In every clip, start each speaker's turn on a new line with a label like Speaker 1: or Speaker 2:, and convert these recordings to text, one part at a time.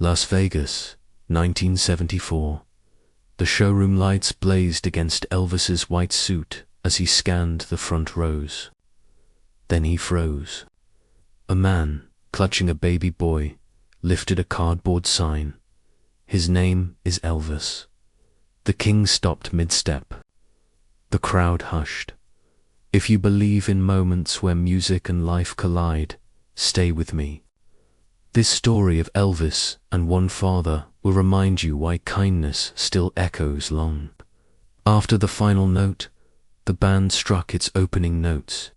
Speaker 1: Las Vegas, 1974. The showroom lights blazed against Elvis's white suit as he scanned the front rows. Then he froze. A man, clutching a baby boy, lifted a cardboard sign. His name is Elvis. The king stopped mid-step. The crowd hushed. If you believe in moments where music and life collide, stay with me. This story of Elvis and one father will remind you why kindness still echoes long. After the final note, the band struck its opening notes.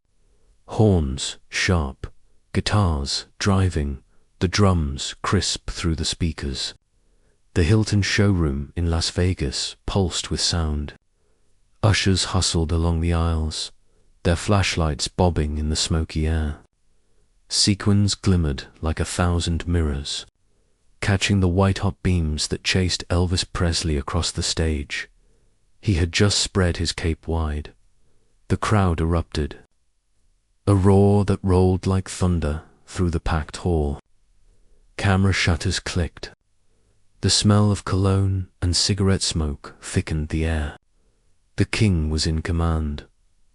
Speaker 1: Horns, sharp, guitars, driving, the drums crisp through the speakers. The Hilton showroom in Las Vegas pulsed with sound. Ushers hustled along the aisles, their flashlights bobbing in the smoky air. Sequins glimmered like 1,000 mirrors, catching the white-hot beams that chased Elvis Presley across the stage. He had just spread his cape wide. The crowd erupted, a roar that rolled like thunder through the packed hall. Camera shutters clicked. The smell of cologne and cigarette smoke thickened the air. The king was in command,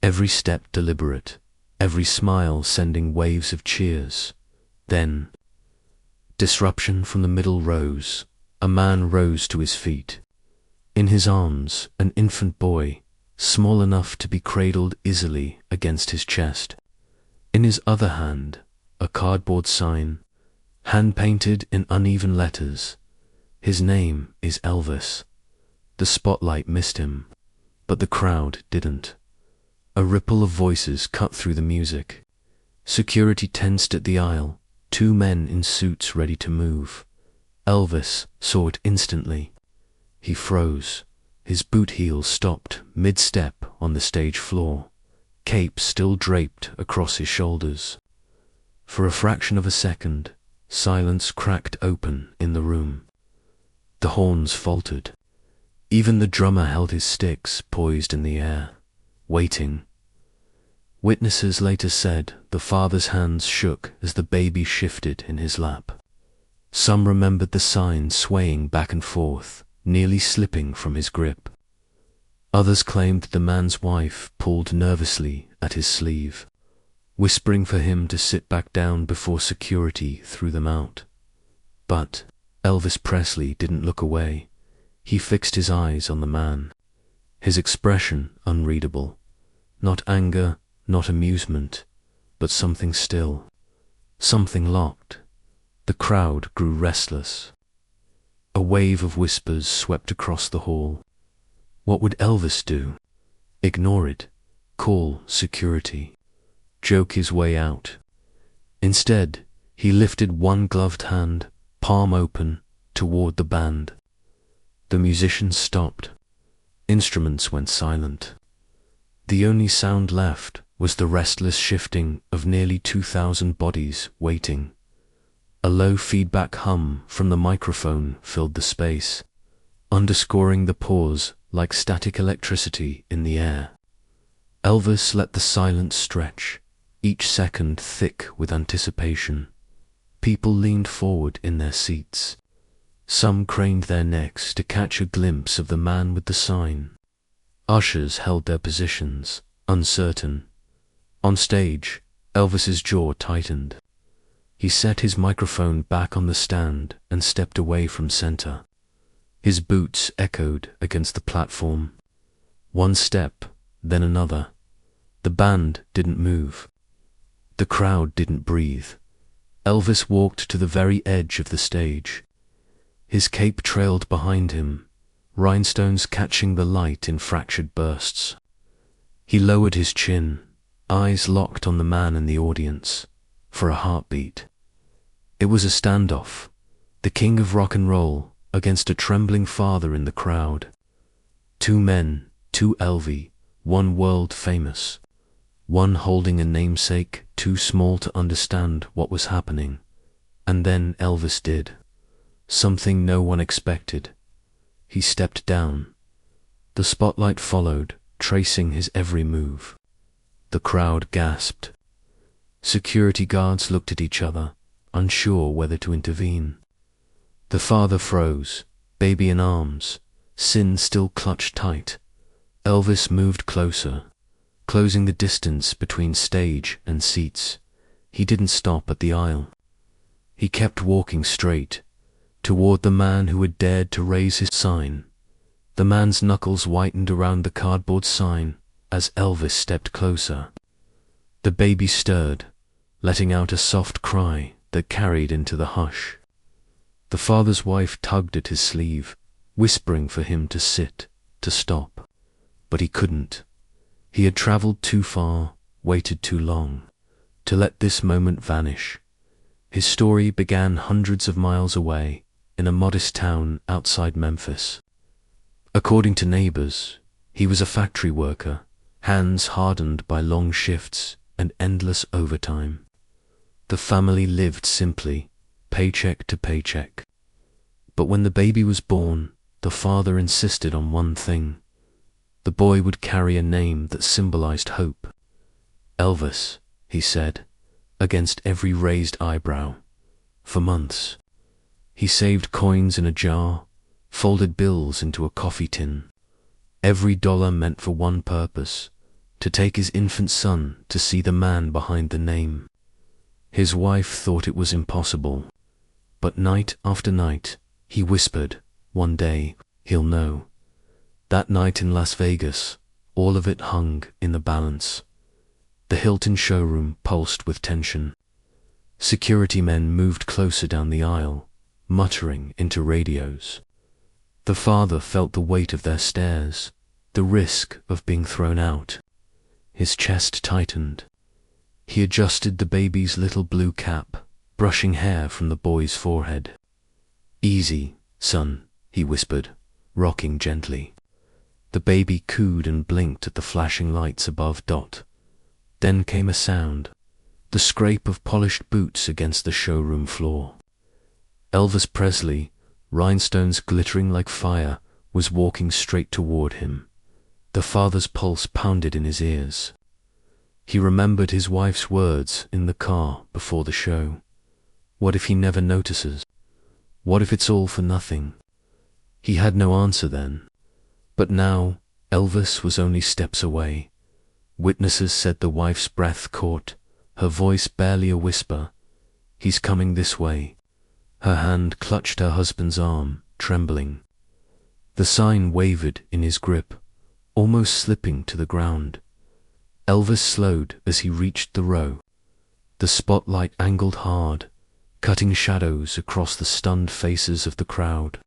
Speaker 1: every step deliberate, every smile sending waves of cheers. Then, disruption from the middle rows. A man rose to his feet. In his arms, an infant boy, small enough to be cradled easily against his chest. In his other hand, a cardboard sign, hand-painted in uneven letters. His name is Elvis. The spotlight missed him, but the crowd didn't. A ripple of voices cut through the music. Security tensed at the aisle, 2 men in suits ready to move. Elvis saw it instantly. He froze. His boot heels stopped mid-step on the stage floor, cape still draped across his shoulders. For a fraction of a second, silence cracked open in the room. The horns faltered. Even the drummer held his sticks poised in the air, waiting. Witnesses later said the father's hands shook as the baby shifted in his lap. Some remembered the sign swaying back and forth, nearly slipping from his grip. Others claimed the man's wife pulled nervously at his sleeve, whispering for him to sit back down before security threw them out. But Elvis Presley didn't look away. He fixed his eyes on the man, his expression unreadable. Not anger, not amusement, but something still, something locked. The crowd grew restless. A wave of whispers swept across the hall. What would Elvis do? Ignore it, call security, joke his way out. Instead, he lifted one gloved hand, palm open, toward the band. The musicians stopped. Instruments went silent. The only sound left was the restless shifting of nearly 2,000 bodies waiting. A low feedback hum from the microphone filled the space, underscoring the pause like static electricity in the air. Elvis let the silence stretch, each second thick with anticipation. People leaned forward in their seats. Some craned their necks to catch a glimpse of the man with the sign. Ushers held their positions, uncertain. On stage, Elvis's jaw tightened. He set his microphone back on the stand and stepped away from center. His boots echoed against the platform. One step, then another. The band didn't move. The crowd didn't breathe. Elvis walked to the very edge of the stage. His cape trailed behind him, rhinestones catching the light in fractured bursts. He lowered his chin, eyes locked on the man in the audience, for a heartbeat. It was a standoff, the king of rock and roll against a trembling father in the crowd. 2 men, 2 Elvis, one world famous, one holding a namesake too small to understand what was happening. And then Elvis did something no one expected. He stepped down. The spotlight followed, tracing his every move. The crowd gasped. Security guards looked at each other, unsure whether to intervene. The father froze, baby in arms, Sin still clutched tight. Elvis moved closer, closing the distance between stage and seats. He didn't stop at the aisle. He kept walking straight, toward the man who had dared to raise his sign. The man's knuckles whitened around the cardboard sign as Elvis stepped closer. The baby stirred, letting out a soft cry that carried into the hush. The father's wife tugged at his sleeve, whispering for him to sit, to stop. But he couldn't. He had traveled too far, waited too long, to let this moment vanish. His story began hundreds of miles away, in a modest town outside Memphis. According to neighbors, he was a factory worker, hands hardened by long shifts and endless overtime. The family lived simply, paycheck to paycheck. But when the baby was born, the father insisted on one thing. The boy would carry a name that symbolized hope. Elvis, he said, against every raised eyebrow. For months, he saved coins in a jar, folded bills into a coffee tin. Every dollar meant for one purpose, to take his infant son to see the man behind the name. His wife thought it was impossible, but night after night, he whispered, one day, he'll know. That night in Las Vegas, all of it hung in the balance. The Hilton showroom pulsed with tension. Security men moved closer down the aisle, muttering into radios. The father felt the weight of their stares, the risk of being thrown out. His chest tightened. He adjusted the baby's little blue cap, brushing hair from the boy's forehead. "Easy, son," he whispered, rocking gently. The baby cooed and blinked at the flashing lights above Dot. Then came a sound, the scrape of polished boots against the showroom floor. Elvis Presley, rhinestones glittering like fire, was walking straight toward him. The father's pulse pounded in his ears. He remembered his wife's words in the car before the show. What if he never notices? What if it's all for nothing? He had no answer then. But now, Elvis was only steps away. Witnesses said the wife's breath caught, her voice barely a whisper. He's coming this way. Her hand clutched her husband's arm, trembling. The sign wavered in his grip, almost slipping to the ground. Elvis slowed as he reached the row. The spotlight angled hard, cutting shadows across the stunned faces of the crowd.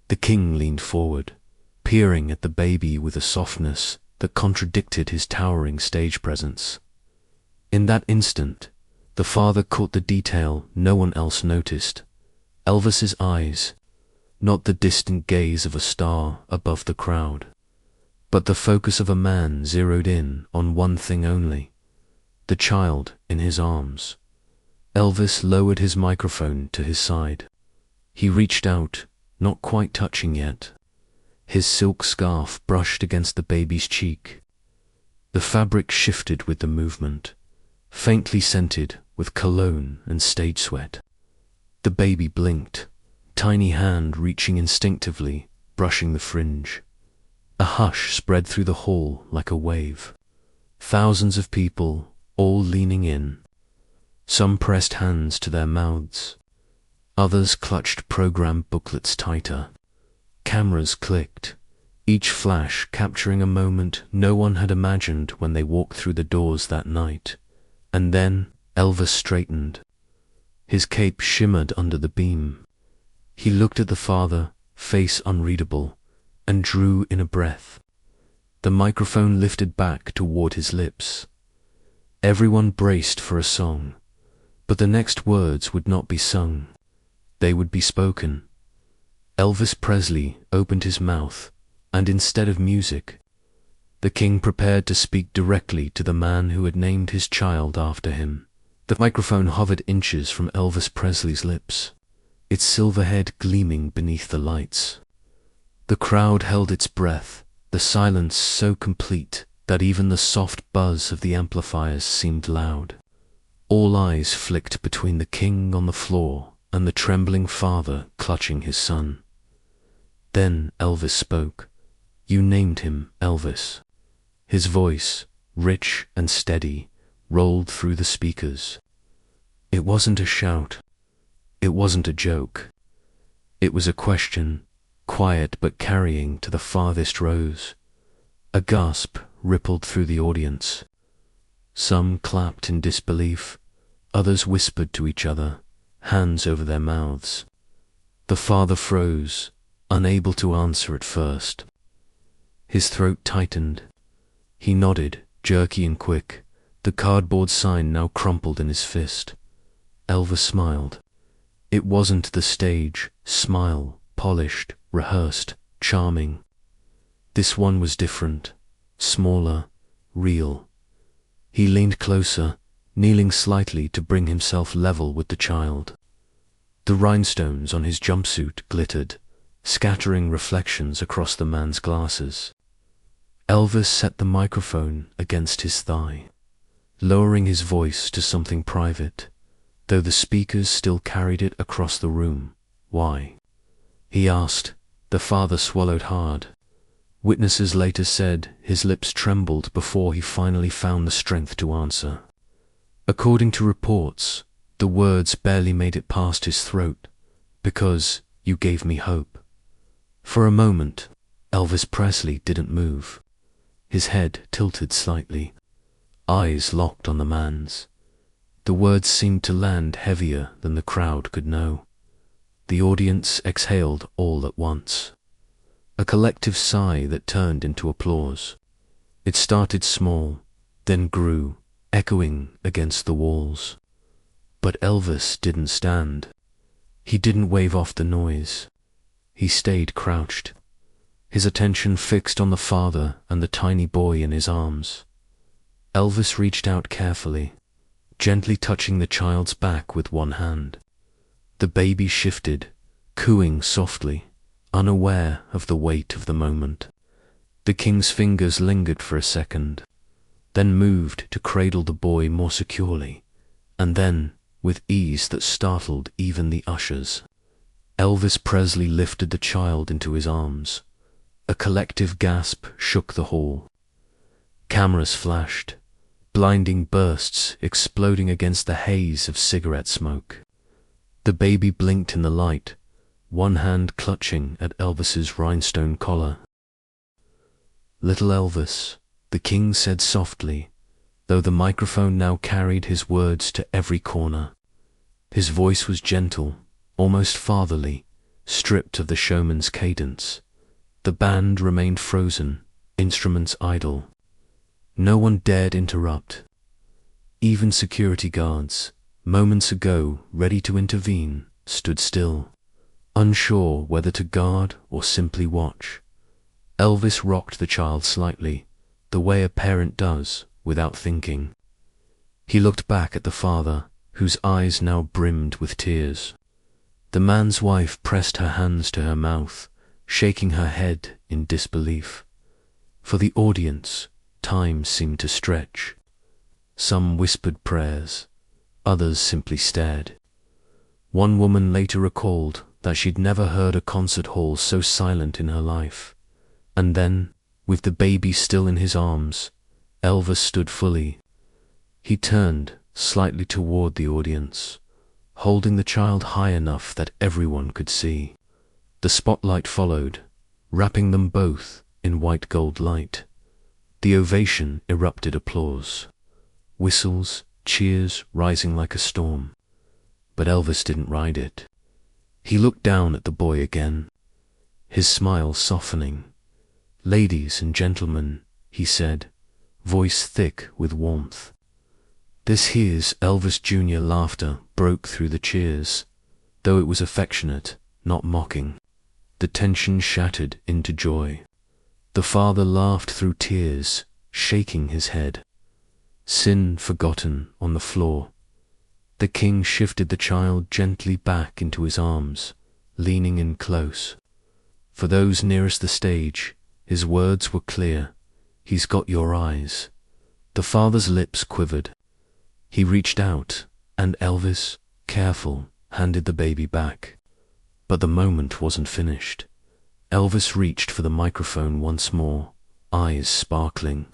Speaker 1: The king leaned forward, peering at the baby with a softness that contradicted his towering stage presence. In that instant, the father caught the detail no one else noticed. Elvis's eyes, not the distant gaze of a star above the crowd, but the focus of a man zeroed in on one thing only, the child in his arms. Elvis lowered his microphone to his side. He reached out, not quite touching yet. His silk scarf brushed against the baby's cheek. The fabric shifted with the movement, faintly scented with cologne and stage sweat. The baby blinked, tiny hand reaching instinctively, brushing the fringe. A hush spread through the hall like a wave. Thousands of people, all leaning in. Some pressed hands to their mouths. Others clutched program booklets tighter. Cameras clicked, each flash capturing a moment no one had imagined when they walked through the doors that night. And then Elvis straightened. His cape shimmered under the beam. He looked at the father, face unreadable, and drew in a breath. The microphone lifted back toward his lips. Everyone braced for a song, but the next words would not be sung. They would be spoken. Elvis Presley opened his mouth, and instead of music, the king prepared to speak directly to the man who had named his child after him. The microphone hovered inches from Elvis Presley's lips, its silver head gleaming beneath the lights. The crowd held its breath, the silence so complete that even the soft buzz of the amplifiers seemed loud. All eyes flicked between the king on the floor and the trembling father clutching his son. Then Elvis spoke. You named him Elvis. His voice, rich and steady, rolled through the speakers. It wasn't a shout. It wasn't a joke. It was a question, quiet but carrying to the farthest rows. A gasp rippled through the audience. Some clapped in disbelief. Others whispered to each other, hands over their mouths. The father froze, unable to answer at first. His throat tightened. He nodded, jerky and quick, the cardboard sign now crumpled in his fist. Elvis smiled. It wasn't the stage, smile, polished, rehearsed, charming. This one was different, smaller, real. He leaned closer, kneeling slightly to bring himself level with the child. The rhinestones on his jumpsuit glittered, scattering reflections across the man's glasses. Elvis set the microphone against his thigh, lowering his voice to something private, though the speakers still carried it across the room. Why? He asked. The father swallowed hard. Witnesses later said his lips trembled before he finally found the strength to answer. According to reports, the words barely made it past his throat, because you gave me hope. For a moment, Elvis Presley didn't move. His head tilted slightly, eyes locked on the man's. The words seemed to land heavier than the crowd could know. The audience exhaled all at once. A collective sigh that turned into applause. It started small, then grew, echoing against the walls. But Elvis didn't stand. He didn't wave off the noise. He stayed crouched, his attention fixed on the father and the tiny boy in his arms. Elvis reached out carefully, gently touching the child's back with one hand. The baby shifted, cooing softly, unaware of the weight of the moment. The king's fingers lingered for a second, then moved to cradle the boy more securely, and then, with ease that startled even the ushers, Elvis Presley lifted the child into his arms. A collective gasp shook the hall. Cameras flashed, blinding bursts exploding against the haze of cigarette smoke. The baby blinked in the light, one hand clutching at Elvis's rhinestone collar. Little Elvis, the king said softly, though the microphone now carried his words to every corner. His voice was gentle, almost fatherly, stripped of the showman's cadence. The band remained frozen, instruments idle. No one dared interrupt. Even security guards, moments ago ready to intervene, stood still, unsure whether to guard or simply watch. Elvis rocked the child slightly, the way a parent does, without thinking. He looked back at the father, whose eyes now brimmed with tears. The man's wife pressed her hands to her mouth, shaking her head in disbelief. For the audience, time seemed to stretch. Some whispered prayers, others simply stared. One woman later recalled that she'd never heard a concert hall so silent in her life. And then, with the baby still in his arms, Elvis stood fully. He turned slightly toward the audience, holding the child high enough that everyone could see. The spotlight followed, wrapping them both in white gold light. The ovation erupted applause. Whistles, cheers rising like a storm. But Elvis didn't ride it. He looked down at the boy again, his smile softening. "Ladies and gentlemen," he said, voice thick with warmth. This here's Elvis Jr. laughter broke through the cheers, though it was affectionate, not mocking. The tension shattered into joy. The father laughed through tears, shaking his head. Sin forgotten on the floor. The king shifted the child gently back into his arms, leaning in close. For those nearest the stage, his words were clear. "He's got your eyes." The father's lips quivered. He reached out, and Elvis, careful, handed the baby back. But the moment wasn't finished. Elvis reached for the microphone once more, eyes sparkling.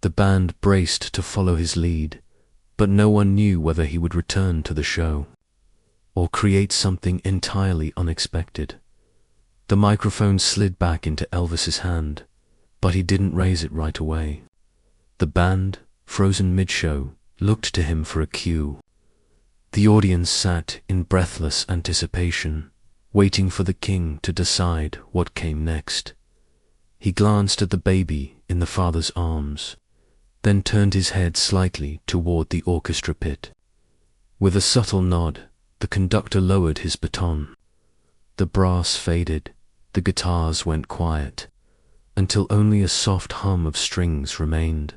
Speaker 1: The band braced to follow his lead, but no one knew whether he would return to the show or create something entirely unexpected. The microphone slid back into Elvis's hand, but he didn't raise it right away. The band, frozen mid-show, looked to him for a cue. The audience sat in breathless anticipation, waiting for the king to decide what came next. He glanced at the baby in the father's arms, then turned his head slightly toward the orchestra pit. With a subtle nod, the conductor lowered his baton. The brass faded, the guitars went quiet, until only a soft hum of strings remained.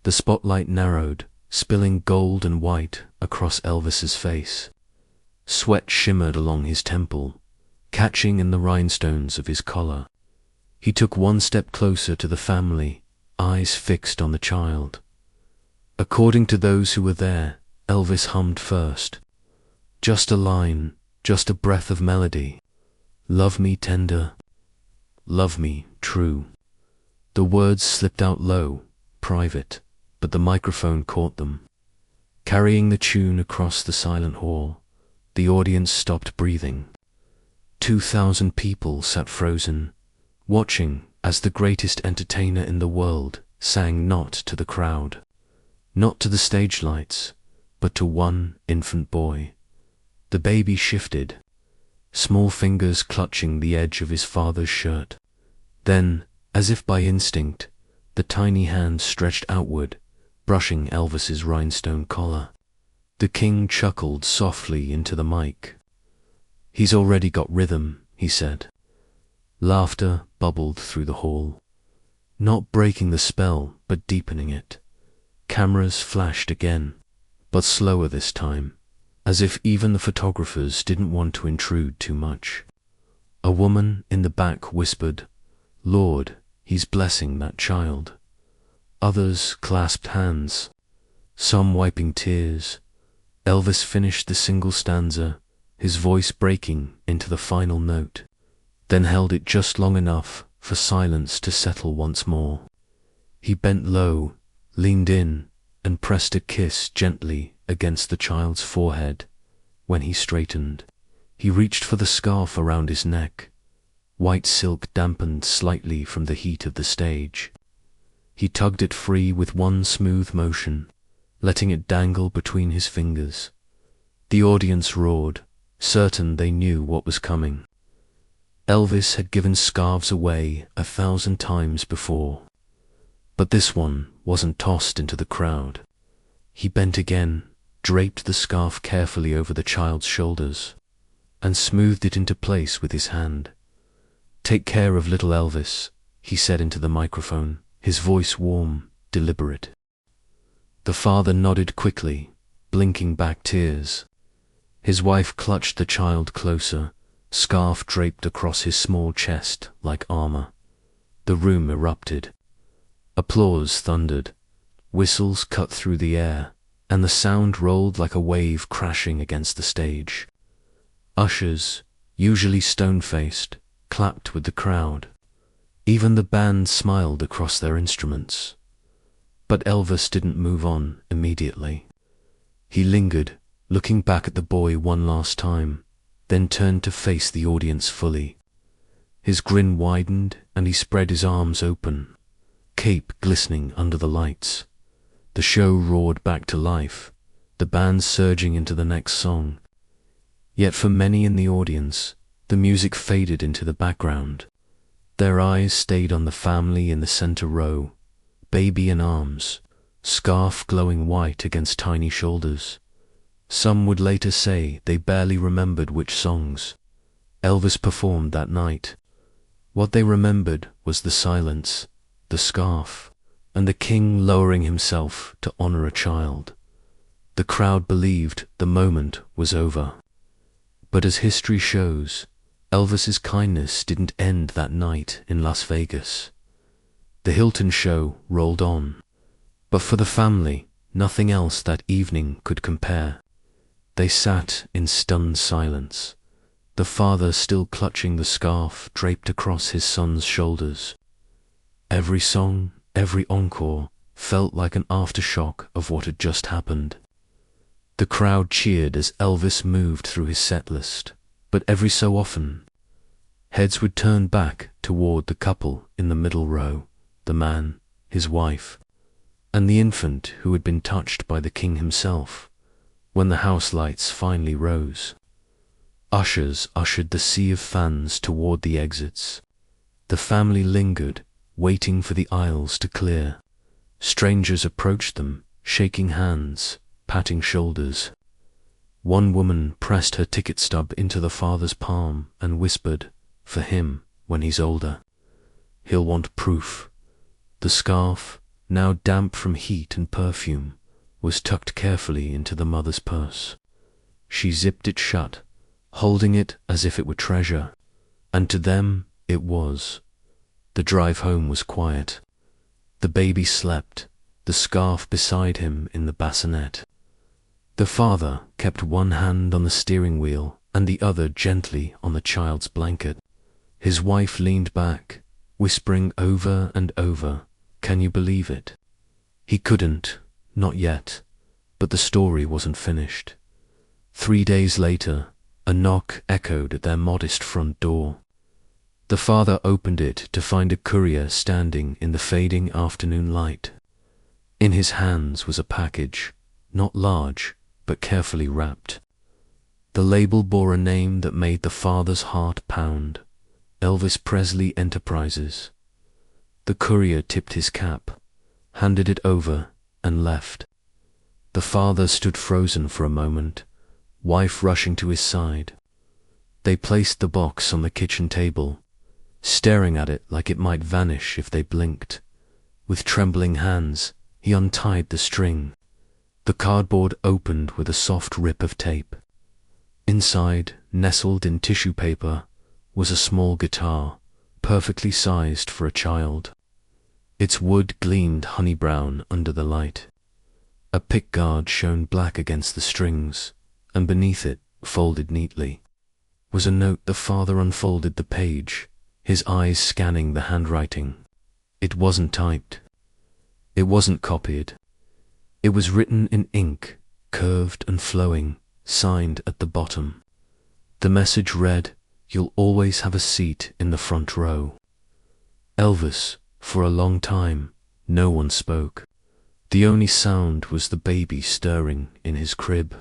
Speaker 1: The spotlight narrowed, spilling gold and white across Elvis's face. Sweat shimmered along his temple, catching in the rhinestones of his collar. He took one step closer to the family, eyes fixed on the child. According to those who were there, Elvis hummed first. Just a line, just a breath of melody. Love me tender, love me true. The words slipped out low, private, but the microphone caught them. Carrying the tune across the silent hall, the audience stopped breathing. 2,000 people sat frozen, watching as the greatest entertainer in the world sang not to the crowd, not to the stage lights, but to one infant boy. The baby shifted, small fingers clutching the edge of his father's shirt. Then, as if by instinct, the tiny hand stretched outward, brushing Elvis's rhinestone collar. The king chuckled softly into the mic. "He's already got rhythm," he said. Laughter bubbled through the hall, not breaking the spell, but deepening it. Cameras flashed again, but slower this time, as if even the photographers didn't want to intrude too much. A woman in the back whispered, "Lord, he's blessing that child." Others clasped hands, some wiping tears. Elvis finished the single stanza, his voice breaking into the final note, then held it just long enough for silence to settle once more. He bent low, leaned in, and pressed a kiss gently against the child's forehead. When he straightened, he reached for the scarf around his neck. White silk dampened slightly from the heat of the stage. He tugged it free with one smooth motion, letting it dangle between his fingers. The audience roared, certain they knew what was coming. Elvis had given scarves away 1,000 times before, but this one wasn't tossed into the crowd. He bent again, draped the scarf carefully over the child's shoulders, and smoothed it into place with his hand. "Take care of little Elvis," he said into the microphone, his voice warm, deliberate. The father nodded quickly, blinking back tears. His wife clutched the child closer, scarf draped across his small chest like armor. The room erupted. Applause thundered. Whistles cut through the air, and the sound rolled like a wave crashing against the stage. Ushers, usually stone-faced, clapped with the crowd. Even the band smiled across their instruments. But Elvis didn't move on immediately. He lingered, looking back at the boy one last time, then turned to face the audience fully. His grin widened, and he spread his arms open, cape glistening under the lights. The show roared back to life, the band surging into the next song. Yet for many in the audience, the music faded into the background. Their eyes stayed on the family in the center row, baby in arms, scarf glowing white against tiny shoulders. Some would later say they barely remembered which songs Elvis performed that night. What they remembered was the silence, the scarf, and the king lowering himself to honor a child. The crowd believed the moment was over. But as history shows, Elvis's kindness didn't end that night in Las Vegas. The Hilton show rolled on, but for the family, nothing else that evening could compare. They sat in stunned silence, the father still clutching the scarf draped across his son's shoulders. Every song, every encore, felt like an aftershock of what had just happened. The crowd cheered as Elvis moved through his set list, but every so often, heads would turn back toward the couple in the middle row, the man, his wife, and the infant who had been touched by the king himself. When the house lights finally rose, ushers ushered the sea of fans toward the exits. The family lingered, waiting for the aisles to clear. Strangers approached them, shaking hands, patting shoulders. One woman pressed her ticket stub into the father's palm and whispered, "For him, when he's older. He'll want proof." The scarf, now damp from heat and perfume, was tucked carefully into the mother's purse. She zipped it shut, holding it as if it were treasure, and to them it was. The drive home was quiet. The baby slept, the scarf beside him in the bassinet. The father kept one hand on the steering wheel and the other gently on the child's blanket. His wife leaned back, whispering over and over, "Can you believe it?" He couldn't, not yet, but the story wasn't finished. 3 days later, a knock echoed at their modest front door. The father opened it to find a courier standing in the fading afternoon light. In his hands was a package, not large, but carefully wrapped. The label bore a name that made the father's heart pound: Elvis Presley Enterprises. The courier tipped his cap, handed it over, and left. The father stood frozen for a moment, wife rushing to his side. They placed the box on the kitchen table, staring at it like it might vanish if they blinked. With trembling hands, he untied the string. The cardboard opened with a soft rip of tape. Inside, nestled in tissue paper, was a small guitar, perfectly sized for a child. Its wood gleamed honey brown under the light. A pickguard shone black against the strings, and beneath it, folded neatly, was a note. The father unfolded the page, his eyes scanning the handwriting. It wasn't typed. It wasn't copied. It was written in ink, curved and flowing, signed at the bottom. The message read, "You'll always have a seat in the front row." Elvis, for a long time, no one spoke. The only sound was the baby stirring in his crib.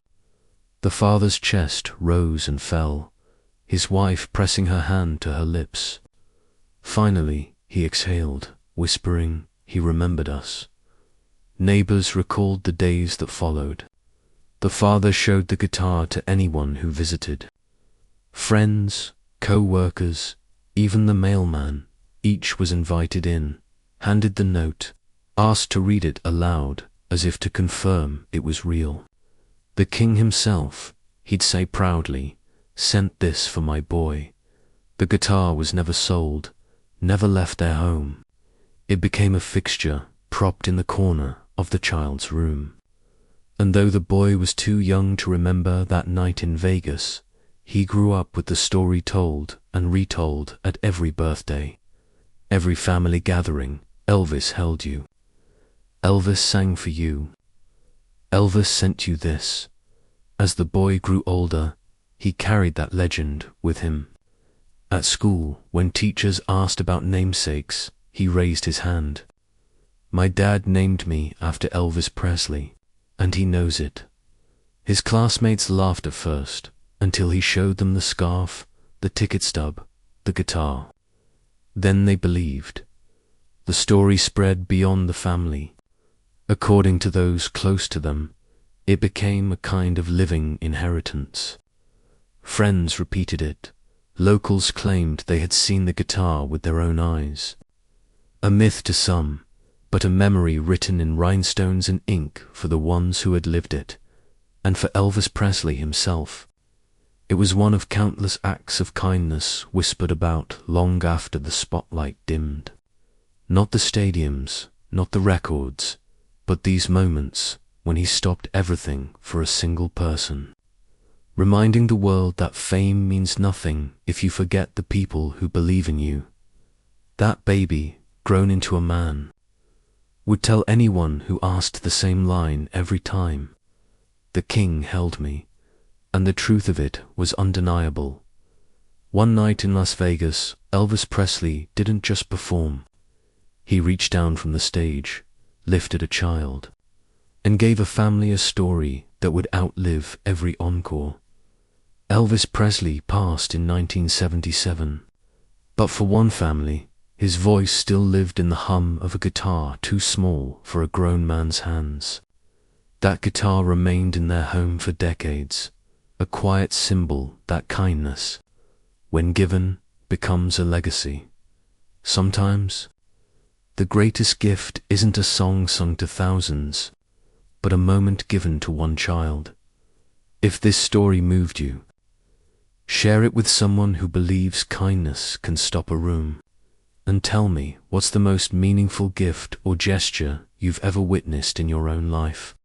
Speaker 1: The father's chest rose and fell, his wife pressing her hand to her lips. Finally, he exhaled, whispering, "He remembered us." Neighbors recalled the days that followed. The father showed the guitar to anyone who visited. Friends, co-workers, even the mailman, each was invited in, handed the note, asked to read it aloud as if to confirm it was real. The king himself, he'd say proudly, "Sent this for my boy." The guitar was never sold, never left their home. It became a fixture propped in the corner of the child's room. And though the boy was too young to remember that night in Vegas, he grew up with the story told and retold at every birthday. Every family gathering, Elvis held you. Elvis sang for you. Elvis sent you this. As the boy grew older, he carried that legend with him. At school, when teachers asked about namesakes, he raised his hand. "My dad named me after Elvis Presley, and he knows it." His classmates laughed at first, until he showed them the scarf, the ticket stub, the guitar. Then they believed. The story spread beyond the family. According to those close to them, it became a kind of living inheritance. Friends repeated it. Locals claimed they had seen the guitar with their own eyes. A myth to some, but a memory written in rhinestones and ink for the ones who had lived it, and for Elvis Presley himself. It was one of countless acts of kindness whispered about long after the spotlight dimmed. Not the stadiums, not the records, but these moments when he stopped everything for a single person. reminding the world that fame means nothing if you forget the people who believe in you. That baby, grown into a man, would tell anyone who asked the same line every time. The king held me, and the truth of it was undeniable. One night in Las Vegas, Elvis Presley didn't just perform. He reached down from the stage, lifted a child, and gave a family a story that would outlive every encore. Elvis Presley passed in 1977, but for one family, his voice still lived in the hum of a guitar too small for a grown man's hands. That guitar remained in their home for decades, a quiet symbol that kindness, when given, becomes a legacy. Sometimes, the greatest gift isn't a song sung to thousands, but a moment given to one child. If this story moved you, share it with someone who believes kindness can stop a room. And tell me, what's the most meaningful gift or gesture you've ever witnessed in your own life?